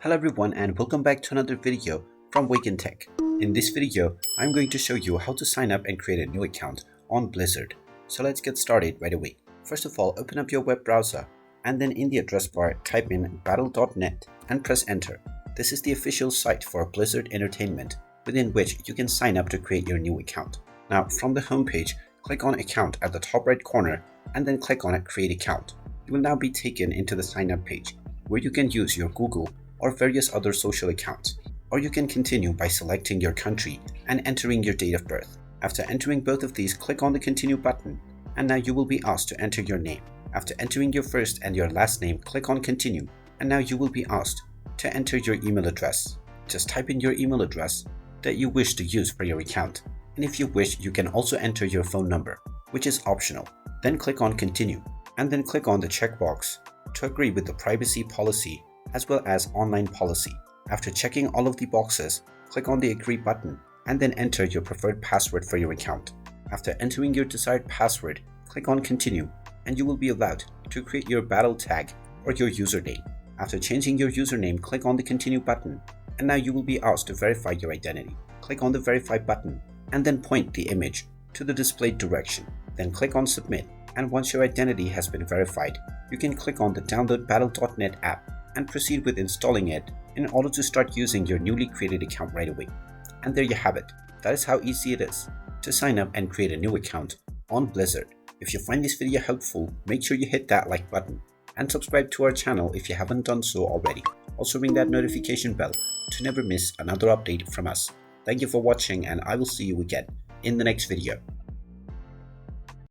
Hello everyone and welcome back to another video from Wake&Tech. In this video, I'm going to show you how to sign up and create a new account on Blizzard. So let's get started right away. First of all, open up your web browser and then in the address bar type in battle.net and press enter. This is the official site for Blizzard Entertainment within which you can sign up to create your new account. Now from the homepage, click on account at the top right corner and then click on create account. You will now be taken into the sign up page where you can use your Google or various other social accounts, or you can continue by selecting your country and entering your date of birth. After entering both of these, click on the continue button and now you will be asked to enter your name. After entering your first and your last name, click on continue and now you will be asked to enter your email address. Just type in your email address that you wish to use for your account, and if you wish you can also enter your phone number, which is optional. Then click on continue and then click on the checkbox to agree with the privacy policy as well as online policy. After checking all of the boxes, click on the agree button and then enter your preferred password for your account. After entering your desired password, click on continue and you will be allowed to create your battle tag or your username. After changing your username, click on the continue button and now you will be asked to verify your identity. Click on the verify button and then point the image to the displayed direction. Then click on submit, and once your identity has been verified, you can click on the download battle.net app and proceed with installing it in order to start using your newly created account right away. And there you have it. That is how easy it is to sign up and create a new account on Blizzard. If you find this video helpful, make sure you hit that like button and subscribe to our channel if you haven't done so already. Also ring that notification bell to never miss another update from us. Thank you for watching and I will see you again in the next video.